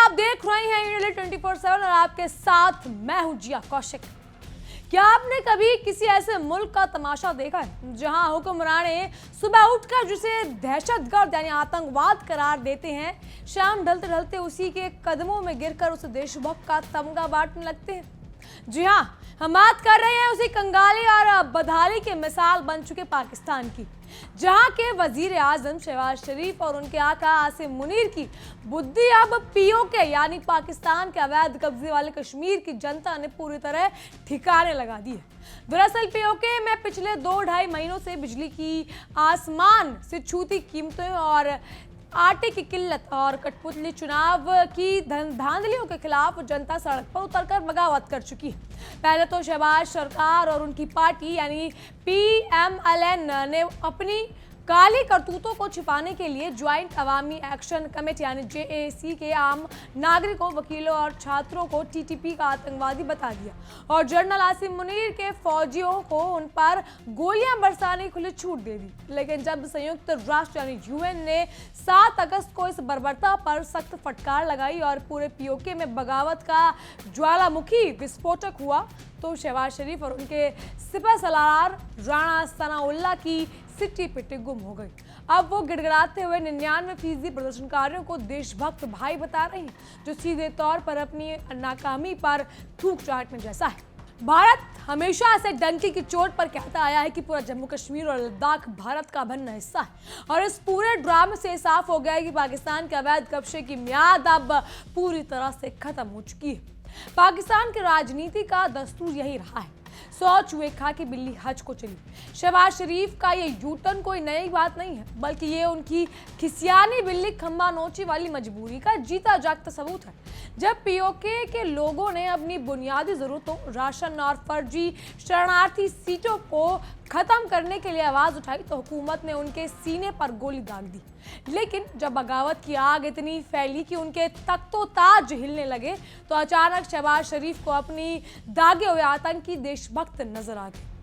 आप देख रहे हैं इंडिया 24/7 और आपके साथ मैं हूं जिया कौशिक। क्या आपने कभी किसी ऐसे मुल्क का तमाशा देखा है जहां हुक्मराने सुबह उठकर जिसे दहशतगर्द यानी आतंकवाद करार देते हैं, शाम ढलते ढलते उसी के कदमों में गिरकर उसे देशभक्त का तमगा बांटने लगते हैं? जी हाँ, हम बात कर रहे हैं उसी कंगाली और बदहाली के मिसाल बन चुके पाकिस्तान की, जहां के वजीर आजम शहबाज शरीफ और उनके आका आसिम मुनीर की बुद्धि अब पीओके यानी पाकिस्तान के अवैध कब्जे वाले कश्मीर की जनता ने पूरी तरह ठिकाने लगा दी है। दरअसल पीओके में पिछले 2-2.5 महीनों से बिजली की आसमान से छूती कीमतें और आटे की किल्लत और कठपुतली चुनाव की धांधलियों के खिलाफ जनता सड़क पर उतरकर बगावत कर चुकी है। पहले तो शहबाज सरकार और उनकी पार्टी यानी PMLN ने अपनी काली करतूतों को छिपाने के लिए ज्वाइंट अवामी एक्शन कमेटी यानी JAC के आम नागरिकों, वकीलों और छात्रों को TTP का आतंकवादी बता दिया और जनरल आसिम मुनीर के फौजियों को उन पर गोलियां बरसाने की खुली छूट दे दी। लेकिन जब संयुक्त राष्ट्र यानी UN ने 7 अगस्त को इस बर्बरता पर सख्त फटकार लगाई और पूरे POK में बगावत का ज्वालामुखी विस्फोटक हुआ, तो शहबाज शरीफ और उनके सिपह सलार राणा सनाउल्लाह की सिट्टी पिट्टी गुम हो गई। अब वो गिड़गिड़ाते हुए 99% प्रदर्शनकारियों को देशभक्त भाई बता रहे हैं, जो सीधे तौर पर अपनी नाकामी पर थूक चाटने जैसा है। भारत हमेशा से डंकी की चोट पर कहता आया है कि पूरा जम्मू कश्मीर और लद्दाख भारत का अभिन्न हिस्सा है और इस पूरे ड्रामे से साफ हो गया है कि पाकिस्तान के अवैध कब्जे की मियाद अब पूरी तरह से खत्म हो चुकी है। पाकिस्तान की राजनीति का दस्तूर यही रहा है, 100 चूहे खा के बिल्ली हज को चली। शहबाज शरीफ का ये यूटर्न कोई नई बात नहीं है, बल्कि ये उनकी खिसियानी बिल्ली खंबा नोची वाली मजबूरी का जीता जागता सबूत है। जब POK के लोगों ने अपनी बुनियादी जरूरतों, राशन और फर्जी शरणार्थी सीटों को खत्म करने के लिए आवाज उठाई, तो हुकूमत ने उनके सीने पर गोली दाग दी। लेकिन जब बगावत की आग इतनी फैली कि उनके तख्तो ताज हिलने लगे, तो अचानक शहबाज शरीफ को अपनी दागे हुए आतंकी देशभक्त नजर आ गए।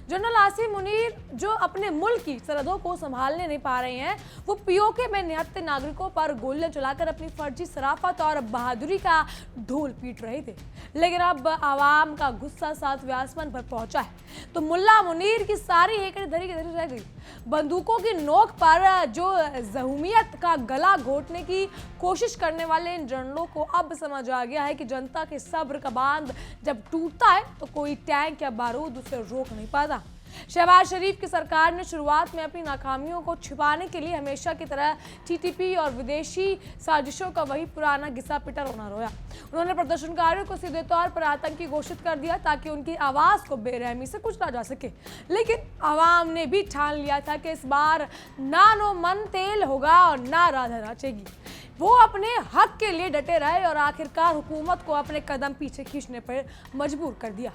जनरल आसिम मुनीर जो अपने मुल्क की सरहदों को संभालने नहीं पा रहे हैं, वो POK में निहत्थे नागरिकों पर गोलियां चलाकर अपनी फर्जी सराफत और बहादुरी का ढोल पीट रहे थे। लेकिन अब आवाम का गुस्सा 7वें आसमान पर पहुंचा है, तो मुल्ला मुनीर की सारी एकड़ी धरी की धरी रह गई। बंदूकों की नोक पर जो ज़हूमियत का गला घोटने की कोशिश करने वाले इन जनरलों को अब समझ आ गया है कि जनता के सब्र का बांध जब टूटता है तो कोई टैंक या बारूद उसे रोक नहीं पाता। शहबाज शरीफ की सरकार ने शुरुआत में अपनी नाकामियों को छिपाने के लिए हमेशा की तरह TTP और विदेशी साजिशों का वही पुराना घिसा पिटा रोना रोया। उन्होंने प्रदर्शनकारियों को सीधे तौर पर आतंकी घोषित कर दिया ताकि उनकी आवाज को बेरहमी से कुचला जा सके। लेकिन आवाम ने भी ठान लिया था कि इस बार ना नो मन तेल होगा और ना राधा नाचेगी। वो अपने हक के लिए डटे रहे और आखिरकार हुकूमत को अपने कदम पीछे खींचने पर मजबूर कर दिया।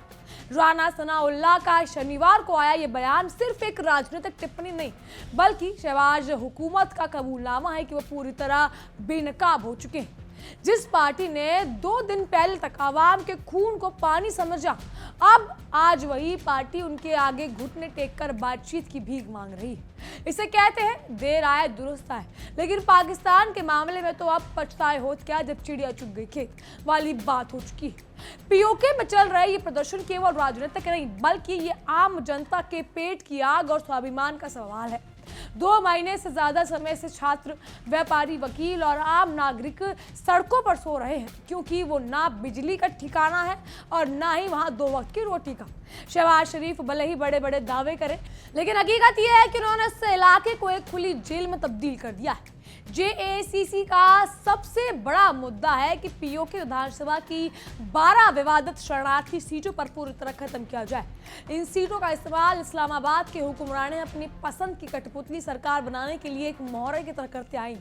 राणा सनाउल्लाह का शनिवार को आया ये बयान सिर्फ एक राजनीतिक टिप्पणी नहीं, बल्कि शहबाज हुकूमत का कबूलनामा है कि वो पूरी तरह बेनकाब हो चुके हैं। जिस पार्टी ने 2 दिन पहले तक आवाम के खून को पानी समझा, अब आज वही पार्टी उनके आगे घुटने टेककर बातचीत की भीख मांग रही है। इसे कहते हैं देर आए दुरुस्त आए। लेकिन पाकिस्तान के मामले में तो अब पछताए होत क्या जब चिड़िया चुग गई खेत वाली बात हो चुकी है। POK में चल रहे ये प्रदर्शन केवल राजनीतिक नहीं, बल्कि ये आम जनता के पेट की आग और स्वाभिमान का सवाल है। 2 महीने से ज्यादा समय से छात्र, व्यापारी, वकील और आम नागरिक सड़कों पर सो रहे हैं, क्योंकि वो ना बिजली का ठिकाना है और ना ही वहां 2 वक्त की रोटी का। शहबाज शरीफ भले ही बड़े बड़े दावे करें, लेकिन हकीकत यह है कि उन्होंने इस इलाके को एक खुली जेल में तब्दील कर दिया है। JACC का सबसे बड़ा मुद्दा है कि POK विधानसभा की 12 विवादित शरणार्थी सीटों पर पूरी तरह खत्म किया जाए। इन सीटों का इस्तेमाल इस्लामाबाद के हुक्मराने अपनी पसंद की कठपुतली सरकार बनाने के लिए एक मोहरे की तरह करते आए।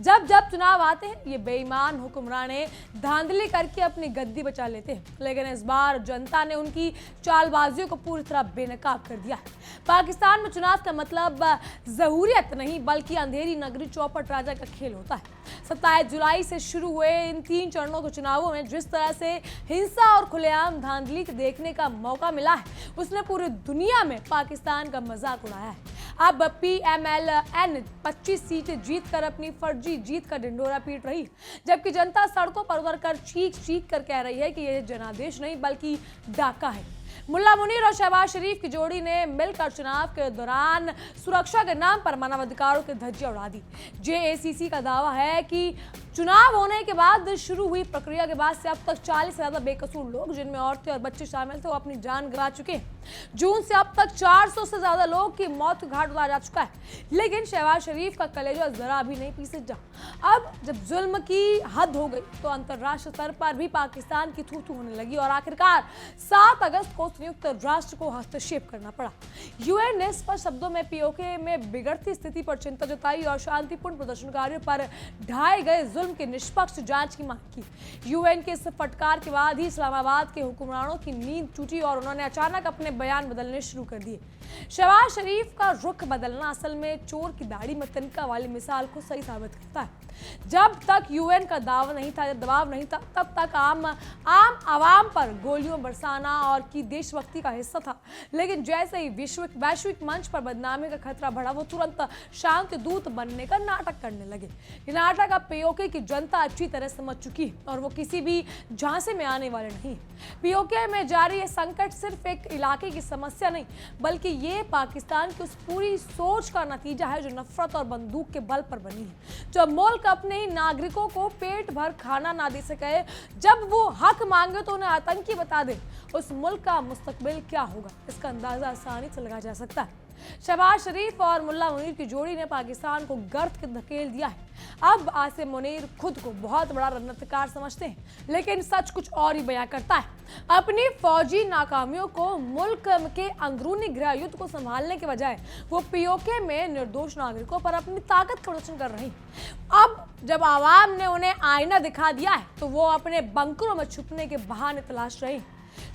जब जब चुनाव आते हैं, ये बेईमान हुक्मराने धांधली करके अपनी गद्दी बचा लेते हैं, लेकिन इस बार जनता ने उनकी चालबाजियों को पूरी तरह बेनकाब कर दिया है। पाकिस्तान में चुनाव का मतलब जहूरियत नहीं, बल्कि अंधेरी नगरी चौपट राजा का खेल होता है। 27 जुलाई से शुरू हुए इन 3 चरणों के चुनावों में जिस तरह से हिंसा और खुलेआम धांधली देखने का मौका मिला है, उसने पूरी दुनिया में पाकिस्तान का मजाक उड़ाया है। अब PMLN 25 सीटें जीतकर अपनी फर्जी जीत का ढिंढोरा पीट रही, जबकि जनता सड़कों पर उतरकर चीख चीख कर कह रही है कि यह जनादेश नहीं बल्कि डाका है। मुल्ला मुनीर और शहबाज शरीफ की जोड़ी ने मिलकर चुनाव के दौरान सुरक्षा के नाम पर मानवाधिकारों की धज्जियां उड़ा दी। JACC का दावा है कि चुनाव होने के बाद शुरू हुई प्रक्रिया के बाद से अब तक 40 से ज्यादा बेकसूर लोग, जिनमें औरतें और बच्चे शामिल थे, वो अपनी जान गंवा चुके हैं। जून से अब तक 400 से ज्यादा लोग की मौत के घाट उतारा जा चुका है, लेकिन शहबाज शरीफ का कलेजा जरा भी नहीं पीछे जा। अब जब जुल्म की हद हो गई तो अंतर्राष्ट्रीय स्तर पर भी पाकिस्तान की थू थू होने लगी और आखिरकार 7 अगस्त को संयुक्त राष्ट्र को हस्तक्षेप करना पड़ा। UN ने स्पष्ट शब्दों में POK में बिगड़ती स्थिति पर चिंता जताई और शांतिपूर्ण प्रदर्शनकारियों पर ढाए गए जुल्म की निष्पक्ष जांच की मांग की। UN के इस फटकार के बाद ही इस्लामाबाद के हुक्मरानों की नींद टूटी और उन्होंने अचानक अपने बयान बदलने शुरू कर दिए। शहबाज शरीफ का रुख बदलना असल में चोर की दाढ़ी में तिनका वाली मिसाल को सही साबित करता है। जब तक UN का दबाव नहीं था, तब तक आम आवाम पर गोलियों बरसाना और की देशभक्ति का हिस्सा था, लेकिन जैसे ही वैश्विक मंच पर बदनामी का खतरा बढ़ा, वो तुरंत शांति दूत बनने का नाटक करने लगे। ये नाटक अब POK की जनता अच्छी तरह समझ चुकी है और वो किसी भी झांसे में आने वाले नहीं। POK में जारी ये संकट सिर्फ एक इलाके की समस्या नहीं, बल्कि ये पाकिस्तान की उस पूरी सोच का नतीजा है जो नफरत और बंदूक के बल पर बनी है। जब मुल्क अपने ही नागरिकों को पेट भर खाना ना दे सके, जब वो हक मांगे तो उन्हें आतंकी बता दे, उस मुल्क का मुस्तकबिल क्या होगा, इसका अंदाजा आसानी से लगाया जा सकता है। शहबाज शरीफ और मुल्ला मुनीर की जोड़ी ने पाकिस्तान को गर्त के धकेल दिया है। अब आसिम मुनीर खुद को बहुत बड़ा रणनीतिकार समझते हैं, लेकिन सच कुछ और ही बयां करता है। अपनी फौजी नाकामियों को, मुल्क के अंदरूनी गृह युद्ध को संभालने के बजाय वो POK में निर्दोष नागरिकों पर अपनी ताकत का प्रदर्शन कर रही। अब जब आवाम ने उन्हें आईना दिखा दिया है तो वो अपने बंकरों में छुपने के बहाने तलाश रही।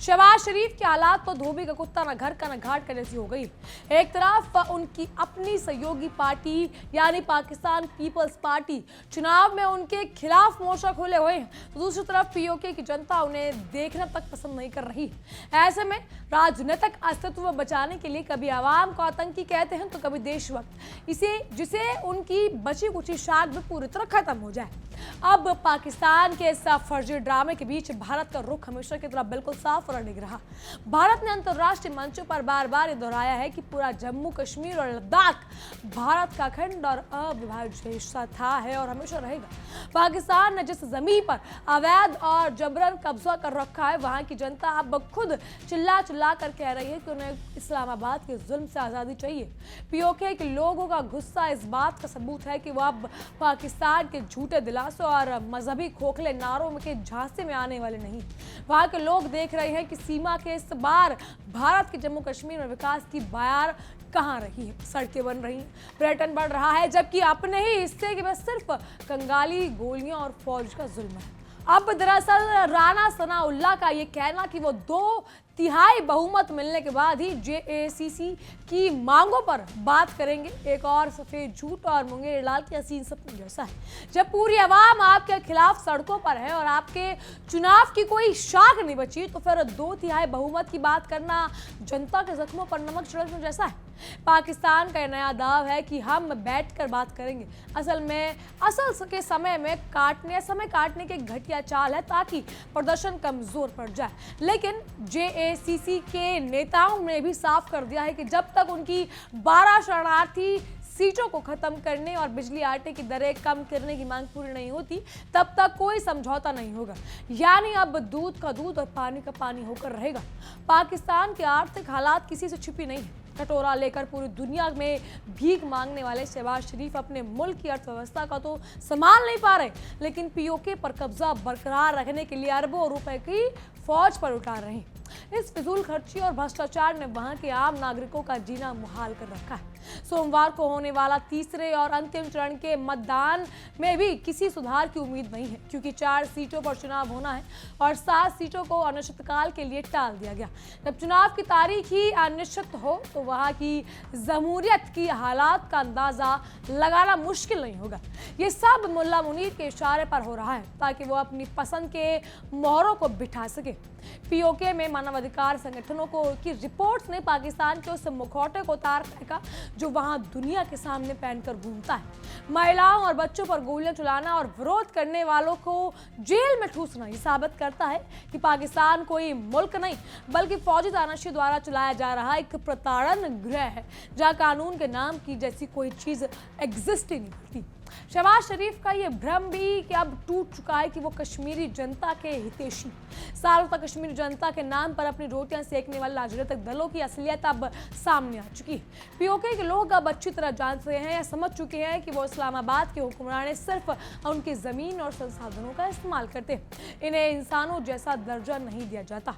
शहबाज शरीफ के हालात तो धोबी का कुत्ता न घर का न घाट का जैसी हो गई। एक तरफ उनकी अपनी सहयोगी पार्टी यानी पाकिस्तान पीपल्स पार्टी चुनाव में उनके खिलाफ मोर्चा खोले हुए हैं, तो दूसरी तरफ POK की जनता उन्हें देखना तक पसंद नहीं कर रही। ऐसे में राजनीतिक अस्तित्व बचाने के लिए कभी आवाम को आतंकी कहते हैं तो कभी देशभक्त, जिसे उनकी बची कुची शाख भी पूरी तरह खत्म हो जाए। अब पाकिस्तान के इस फर्जी ड्रामे के बीच भारत का रुख हमेशा की तरह बिल्कुल साफ और अडिग रहा। भारत ने अंतर्राष्ट्रीय मंचों पर बार बार ये दोहराया है कि पूरा जम्मू कश्मीर और लद्दाख भारत का अखंड और अविभाज्य हिस्सा था, है और हमेशा रहेगा। पाकिस्तान ने जिस जमीन पर अवैध और जबरन कब्जा कर रखा है, वहां की जनता अब खुद चिल्ला चिल्ला कर कह रही है कि उन्हें इस्लामाबाद के जुल्म से आज़ादी चाहिए। POK के लोगों का गुस्सा इस बात का सबूत है कि वह अब पाकिस्तान के झूठे दिलासों और मजहबी खोखले नारों के झांसे में आने वाले नहीं। वहां के लोग देख रहे हैं कि सीमा के इस बार भारत के जम्मू कश्मीर में विकास की बयार कहाँ रही है। सड़कें बन रही हैं, पर्यटन बढ़ रहा है, जबकि अपने ही हिस्से के में सिर्फ कंगाली, गोलियां और फौज का जुल्म है। अब दरअसल राना सनाउल्लाह का ये कहना कि वो 2/3 बहुमत मिलने के बाद ही JACC की मांगों पर बात करेंगे, एक और सफेद झूठ और मुंगेर लाल के हसीन सपने जैसा है। जब पूरी आवाम आपके खिलाफ सड़कों पर है और आपके चुनाव की कोई शाख नहीं बची, तो फिर 2/3 बहुमत की बात करना जनता के जख्मों पर नमक छिड़कने जैसा है। पाकिस्तान का नया दाव है कि हम बैठकर बात करेंगे। असल के समय काटने की घटिया चाल है ताकि प्रदर्शन कमजोर पड़ जाए। लेकिन JACC के नेताओं ने भी साफ कर दिया है कि जब तक उनकी 12 शरणार्थी सीटों को खत्म करने और बिजली आटे की दरें कम करने की मांग पूरी नहीं होती, तब तक कोई समझौता नहीं होगा। यानी अब दूध का दूध और पानी का पानी होकर रहेगा। पाकिस्तान के आर्थिक हालात किसी से छुपी नहीं है। कटोरा लेकर पूरी दुनिया में भीख मांगने वाले शहबाज शरीफ अपने मुल्क की अर्थव्यवस्था का तो संभाल नहीं पा रहे, लेकिन POK पर कब्जा बरकरार रखने के लिए अरबों रुपए की फौज पर उतार रहे हैं। इस फिजूल खर्ची और भ्रष्टाचार ने वहां के आम नागरिकों का जीना मुहाल कर रखा है। सोमवार को होने वाला तीसरे और अंतिम चरण के मतदान में भी किसी सुधार की उम्मीद नहीं है, क्योंकि 4 सीटों पर चुनाव होना है और 7 सीटों को अनिश्चितकाल के लिए टाल दिया गया। जब चुनाव की तारीख ही अनिश्चित हो तो वहां की जमहूरियत की हालात का अंदाजा लगाना मुश्किल नहीं होगा। ये सब मुल्ला मुनीर के इशारे पर हो रहा है ताकि वो अपनी पसंद के मोहरों को बिठा सके। POK में मानवाधिकार संगठनों की रिपोर्ट्स ने पाकिस्तान के उस मुखौटे को उतार फेंका जो वहां दुनिया के सामने पहनकर घूमता है। महिलाओं और बच्चों पर गोलियां चलाना और विरोध करने वालों को जेल में ठूसना ये साबित करता है कि पाकिस्तान कोई मुल्क नहीं बल्कि फौजी तानाशाही द्वारा चलाया जा रहा एक प्रताड़न गृह है, जहां कानून के नाम की जैसी कोई चीज एग्जिस्ट ही नहीं करती। शहबाज शरीफ का ये भ्रम भी कि अब टूट चुका है कि वो कश्मीरी जनता के हितैषी। सालों तक कश्मीरी जनता के नाम पर अपनी रोटियां सेकने वाले राजनीतिक दलों की असलियत अब सामने आ चुकी है। पीओके के लोग अब अच्छी तरह जानते हैं या समझ चुके हैं कि वो इस्लामाबाद के हुक्मरान सिर्फ उनकी जमीन और संसाधनों का इस्तेमाल करते हैं, इन्हें इंसानों जैसा दर्जा नहीं दिया जाता।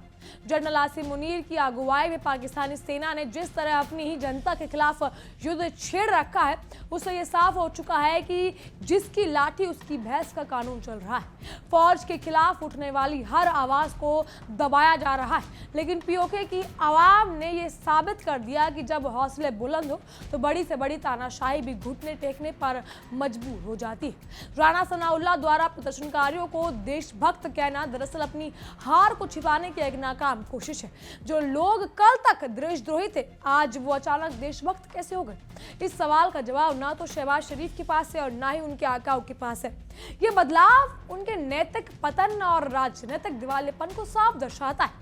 जनरल आसिम मुनीर की अगुवाई में पाकिस्तानी सेना ने जिस तरह अपनी ही जनता के खिलाफ युद्ध छेड़ रखा है, उससे ये साफ हो चुका है कि जिसकी लाठी उसकी भैंस का कानून चल रहा है। फौज के खिलाफ उठने वाली हर आवाज को दबाया जा रहा है, लेकिन पीओके की आवाम ने यह साबित कर दिया कि जब हौसले बुलंद हो तो बड़ी से बड़ी तानाशाही भी घुटने टेकने पर मजबूर हो जाती है। राणा सनाउल्लाह द्वारा प्रदर्शनकारियों को देशभक्त कहना दरअसल अपनी हार को छिपाने की एक नाकाम कोशिश है। जो लोग कल तक देशद्रोही थे, आज वो अचानक देशभक्त कैसे हो गए? इस सवाल का जवाब ना तो शहबाज शरीफ के पास है और ना ही उनके आकाओं के पास है। ये बदलाव उनके नैतिक पतन और राजनीतिक दिवालियेपन को साफ दर्शाता है।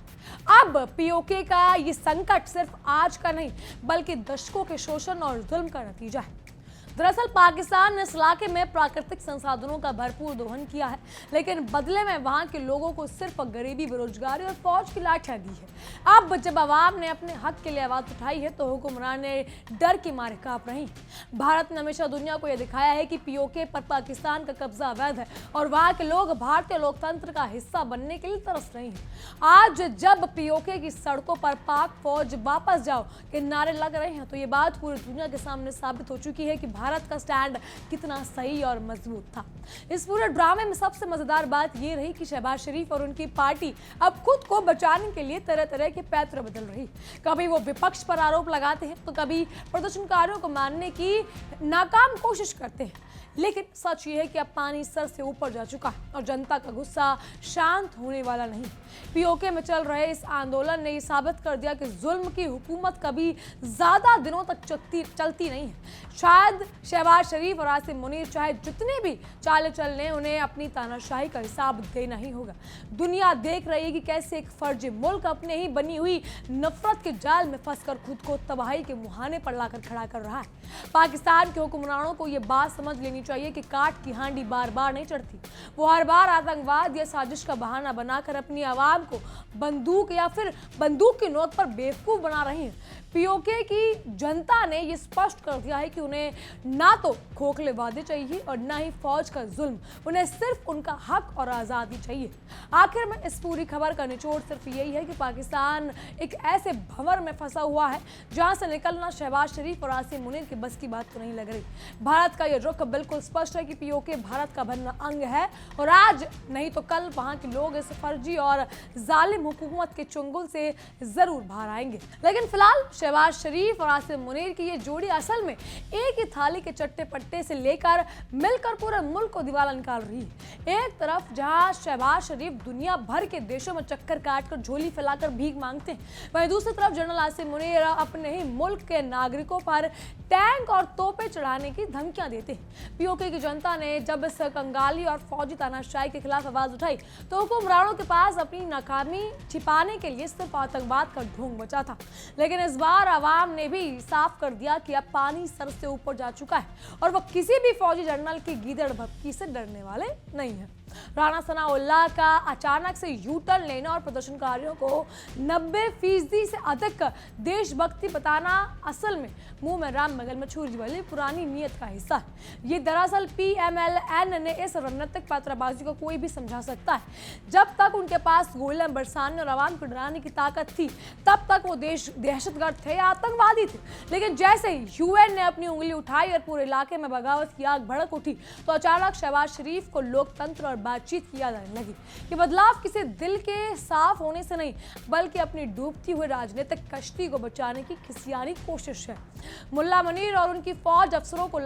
अब पीओके का ये संकट सिर्फ आज का नहीं बल्कि दशकों के शोषण और जुल्म का नतीजा है। दरअसल पाकिस्तान ने इस इलाके में प्राकृतिक संसाधनों का भरपूर दोहन किया है, लेकिन बदले में वहां के लोगों को सिर्फ गरीबी, बेरोजगारी और फौज की लाठियां दी है। अब जब आवाम ने अपने हक के लिए आवाज उठाई है तो हुक्मरान ने डर के मारे कांप रही हैं। भारत ने हमेशा दुनिया को यह दिखाया है कि पीओके पर पाकिस्तान का कब्जा अवैध है और वहां के लोग भारतीय लोकतंत्र का हिस्सा बनने के लिए तरस रहे हैं। आज जब पीओके की सड़कों पर पाक फौज वापस जाओ के नारे लग रहे हैं तो ये बात पूरी दुनिया के सामने साबित हो चुकी है कि भारत का स्टैंड कितना सही और मजबूत था। इस पूरे ड्रामे में सबसे मजेदार बात यह रही कि शहबाज शरीफ और उनकी पार्टी अब खुद को बचाने के लिए तरह तरह के पैंतरे बदल रही। कभी वो विपक्ष पर आरोप लगाते हैं तो कभी प्रदर्शनकारियों को मारने की नाकाम कोशिश करते हैं, लेकिन सच ये है कि अब पानी सर से ऊपर जा चुका है और जनता का गुस्सा शांत होने वाला नहीं। पीओके में चल रहे इस आंदोलन ने यह साबित कर दिया कि जुल्म की हुकूमत कभी ज्यादा दिनों तक चलती नहीं है। शायद शहबाज शरीफ और आसिम मुनीर चाहे जितने भी चाले चल लें, उन्हें अपनी तानाशाही का हिसाब देना ही होगा। दुनिया देख रही है कि कैसे एक फर्जी मुल्क अपने ही बनी हुई नफरत के जाल में फंसकर खुद को तबाही के मुहाने पर लाकर खड़ा कर रहा है। पाकिस्तान के हुक्मरानों को यह बात समझ लेनी चाहिए कि काट की हांडी बार बार नहीं चढ़ती। वो हर बार आतंकवाद या साजिश का बहाना बनाकर अपनी आवाम को बंदूक या फिर बंदूक की नोक पर बेवकूफ बना रही है। पीओके की जनता ने यह स्पष्ट कर दिया है कि उन्हें ना तो खोखले वादे चाहिए और ना ही फौज का जुल्म, उन्हें सिर्फ उनका हक और आज़ादी चाहिए। आखिर में इस पूरी खबर का निचोड़ सिर्फ यही है कि पाकिस्तान एक ऐसे भंवर में फंसा हुआ है जहां से निकलना शहबाज शरीफ और आसिम मुनीर की बस की बात तो नहीं लग रही। भारत का यह रुख बिल्कुल स्पष्ट है कि पीओके भारत का अभिन्न अंग है और आज नहीं तो कल वहां के लोग इस फर्जी और जालिम हुकूमत के चुंगल से जरूर बाहर आएंगे। लेकिन फिलहाल शहबाज शरीफ और आसिम मुनीर की ये जोड़ी असल में एक ही थाली के चट्टे पट्टे से लेकर मिलकर पूरे मुल्क को दिवाला निकाल रही है। एक तरफ जहां शहबाज शरीफ दुनिया भर के देशों में चक्कर काटकर झोली फैलाकर भीख मांगते हैं, वहीं दूसरी तरफ जनरल आसिम मुनीर अपने ही मुल्क के नागरिकों पर टैंक और तोपें चढ़ाने की धमकियां देते हैं। पीओके की जनता ने जब इस कंगाली और फौजी तानाशाही के खिलाफ आवाज उठाई तो हुक्मरानों के पास अपनी नाकामी छिपाने के लिए सिर्फ आतंकवाद का ढोंग बचा था। लेकिन इस बार आवाम ने भी साफ कर दिया कि अब पानी सर से ऊपर जा चुका है और वो किसी भी फौजी जनरल की गीदड़ भपकी से डरने वाले नहीं है। राणा सनाउल्लाह का अचानक से यू टर्न लेना और प्रदर्शनकारियों को 90% से अधिक देशभक्ति बताना असल में मुंह में राम मगल में छुरी वाली पुरानी नीयत का हिस्सा है। ये दरअसल PMLN ने इस रणनीतिक पैंतराबाजी को कोई भी समझा सकता है। जब तक उनके पास गोलियां बरसाने और आवाम को डराने की ताकत थी तब तक वो देश दहशतगर्द थे या आतंकवादी थे। लेकिन जैसे ही UN ने अपनी उंगली उठाई और पूरे इलाके में बगावत की आग भड़क उठी तो अचानक शहबाज शरीफ को लोकतंत्र और बातचीत किया जाने लगी। ये बदलाव किसी दिल के साफ होने से नहीं बल्कि अपनी डूबती हुई राजनीतिक कश्ती को बचाने की खिसियानी कोशिश है। मुल्ला मुनीर और उनकी फौजी अफसरों को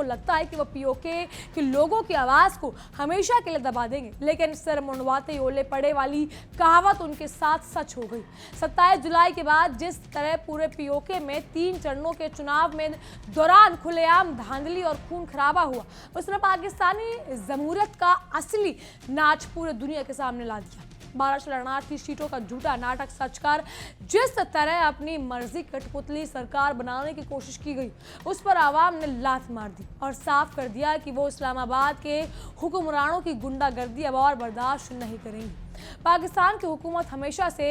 लगता है कि वो पीओके के लोगों की आवाज को हमेशा के लिए दबा देंगे, लेकिन सिर मुंडवाते ओले पड़े वाली कहावत उनके साथ सच हो गई। 27 जुलाई के बाद जिस तरह पूरे पीओके में 3 चरणों के चुनाव में दौरान खुलेआम धांधली और खून खराबा हुआ, उसने पाकिस्तानी जमहूरियत का असली नाच पूरे दुनिया के सामने ला दिया। 12 शरणार्थी सीटों का झूठा नाटक सच कर जिस तरह अपनी मर्जी कठपुतली सरकार बनाने की कोशिश की गई, उस पर आवाम ने लात मार दी और साफ कर दिया कि वो इस्लामाबाद के हुक्मरानों की गुंडागर्दी अब और बर्दाश्त नहीं करेंगी। पाकिस्तान की हुकूमत हमेशा से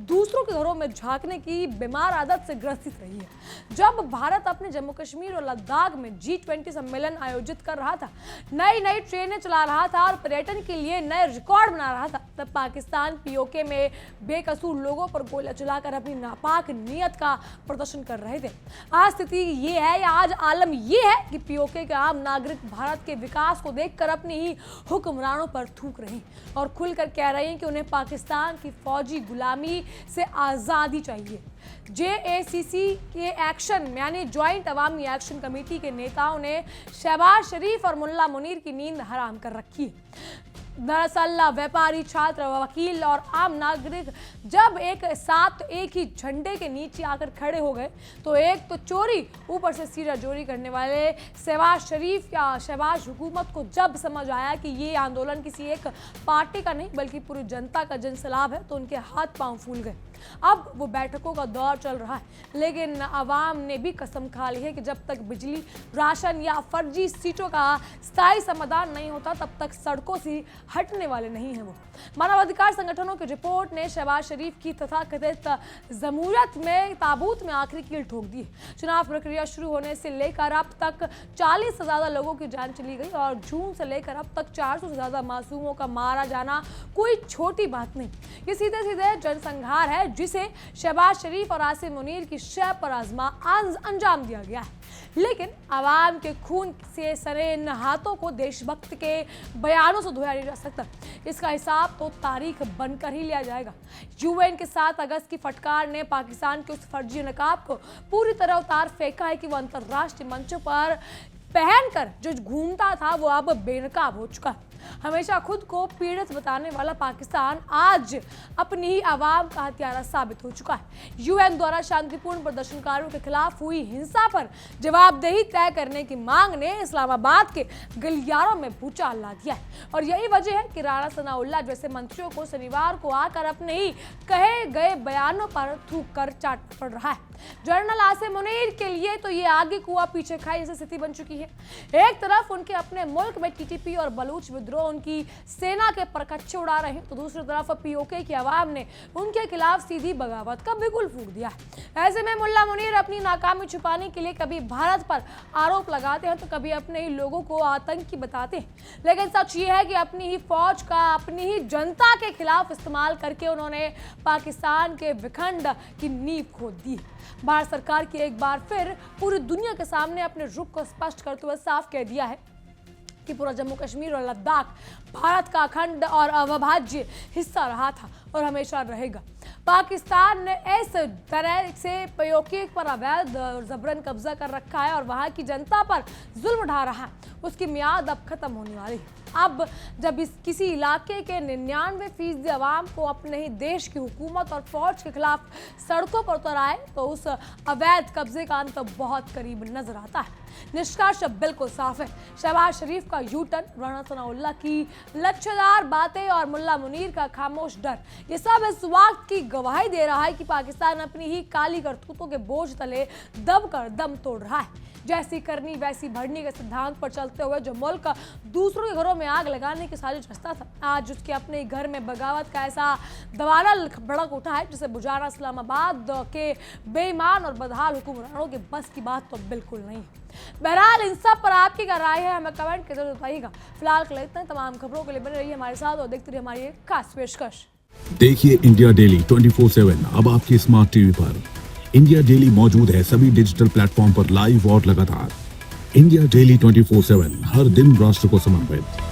दूसरों के घरों में झांकने की बीमार आदत से ग्रसित रही है। जब भारत अपने जम्मू कश्मीर और लद्दाख में G20 सम्मेलन आयोजित कर रहा था, नई ट्रेनें चला रहा था और पर्यटन के लिए नए रिकॉर्ड बना रहा था, तब पाकिस्तान पीओके में बेकसूर लोगों पर गोलियां चलाकर अपनी नापाक नीयत का प्रदर्शन कर रहे थे। आज स्थिति ये है या आज आलम ये है कि पीओके के आम नागरिक भारत के विकास को देखकर अपनी ही हुक्मरानों पर थूक रहे हैं और खुलकर कह रहे हैं कि उन्हें पाकिस्तान की फौजी गुलामी से आज़ादी चाहिए। JACC के एक्शन यानी ज्वाइंट अवामी एक्शन कमेटी के नेताओं ने शहबाज शरीफ और मुल्ला मुनीर की नींद हराम कर रखी है। दरअसल व्यापारी, छात्र, वकील और आम नागरिक जब एक साथ एक ही झंडे के नीचे आकर खड़े हो गए तो एक तो चोरी ऊपर से सीरा चोरी करने वाले शहबाज शरीफ या शहबाज हुकूमत को जब समझ आया कि ये आंदोलन किसी एक पार्टी का नहीं बल्कि पूरी जनता का जनसलाब है, तो उनके हाथ पांव फूल गए। अब वो बैठकों का दौर चल रहा है, लेकिन आवाम ने भी कसम खा ली है कि जब तक बिजली, राशन या फर्जी सीटों का स्थायी समाधान नहीं होता तब तक सड़कों से हटने वाले नहीं हैं। वो मानवाधिकार संगठनों की रिपोर्ट ने शहबाज शरीफ की तथाकथित जमहूरियत में ताबूत में आखिरी कील ठोक दी है। चुनाव प्रक्रिया शुरू होने से लेकर अब तक 40 से ज्यादा लोगों की जान चली गई और जून से लेकर अब तक 400 से ज्यादा मासूमों का मारा जाना कोई छोटी बात नहीं। ये सीधे सीधे जनसंहार है जिसे शहबाज शरीफ और आसिम मुनीर की शय पर अंजाम दिया गया है। लेकिन आवाम के खून से सने इन हाथों को देशभक्त के बयानों से धोया नहीं जा सकता। इसका हिसाब तो तारीख बनकर ही लिया जाएगा। UN के 7 अगस्त की फटकार ने पाकिस्तान के उस फर्जी नकाब को पूरी तरह उतार फेंका है कि वो अंतर्राष्ट्रीय मंचों पर पहनकर जो घूमता था वो अब बेनकाब हो चुका है। हमेशा खुद को पीड़ित बताने वाला पाकिस्तान आज अपनी ही आवाम का हथियारा साबित हो चुका है। UN द्वारा शांतिपूर्ण प्रदर्शनकारियों के खिलाफ हुई हिंसा पर जवाबदेही तय करने की मांग ने इस्लामाबाद के गलियारों में भूचाल ला दिया है और यही वजह है कि राणा सनाउल्लाह जैसे मंत्रियों को शनिवार को आकर अपने ही कहे गए बयानों पर थूक कर चाट पड़ रहा है। जनरल आसिम मुनीर के लिए तो ये आगे कुआ पीछे खाई जैसी स्थिति बन चुकी है। एक तरफ उनके अपने मुल्क में TTP और बलूच विद्रोह उनकी सेना के परखच्चे उड़ा रहे हैं, तो दूसरी तरफ पीओके की आवाम ने उनके खिलाफ सीधी बगावत का बिगुल फूंक दिया है। ऐसे में मुल्ला मुनीर अपनी नाकामी छुपाने के लिए कभी भारत पर आरोप लगाते हैं तो कभी अपने ही लोगों को आतंकी बताते हैं, लेकिन सच ये है कि अपनी ही फौज का अपनी ही जनता के खिलाफ इस्तेमाल करके उन्होंने पाकिस्तान के विखंड की नींव खोद दी। भारत सरकार की एक बार फिर पूरी दुनिया के सामने अपने रुख को स्पष्ट करते हुए साफ कह दिया है कि पूरा जम्मू कश्मीर और लद्दाख भारत का अखंड और अविभाज्य हिस्सा रहा था और हमेशा रहेगा। पाकिस्तान ने इस तरह से पीओके पर अवैध और जबरन कब्जा कर रखा है और वहां की जनता पर जुल्म ढा रहा है, उसकी मियाद अब खत्म होने वाली है। अब जब किसी इलाके के 99% आवाम को अपने ही देश की हुकूमत और फौज के खिलाफ सड़कों पर उतर आए तो उस अवैध कब्जे का अंत बहुत करीब नजर आता है। निष्कर्ष बिल्कुल साफ है। शहबाज शरीफ का U-टर्न, राणा सनाउल्लाह की लक्ष्यदार बातें और मुल्ला मुनीर का खामोश डर, ये सब इस वक्त की गवाही दे रहा है कि पाकिस्तान अपनी ही काली करतूतों के बोझ तले दबकर दम तोड़ रहा है। जैसी करनी वैसी भरनी के सिद्धांत पर चलते हुए जो मुल्क दूसरों के घरों में आग लगाने की साजिश रचता था, आज उसके अपने घर में बगावत का ऐसा दवानल भड़क उठा है जिसे बुझाना इस्लामाबाद के बेईमान और बदहाल हुक्मरानों के बस की बात तो बिल्कुल नहीं है। बहरहाल इन सब पर आपकी क्या राय है, हमें कमेंट के जरूर बताइएगा। फिलहाल के लिए इतना, तमाम खबरों के लिए बने रहिए हमारे साथ और देखते रहिए हमारी एक खास पेशकश। देखिए इंडिया डेली 24/7 अब आपकी स्मार्ट टीवी पर। इंडिया डेली मौजूद है सभी डिजिटल प्लेटफॉर्म पर लाइव और लगातार। इंडिया डेली 24/7 हर दिन राष्ट्र को समर्पित।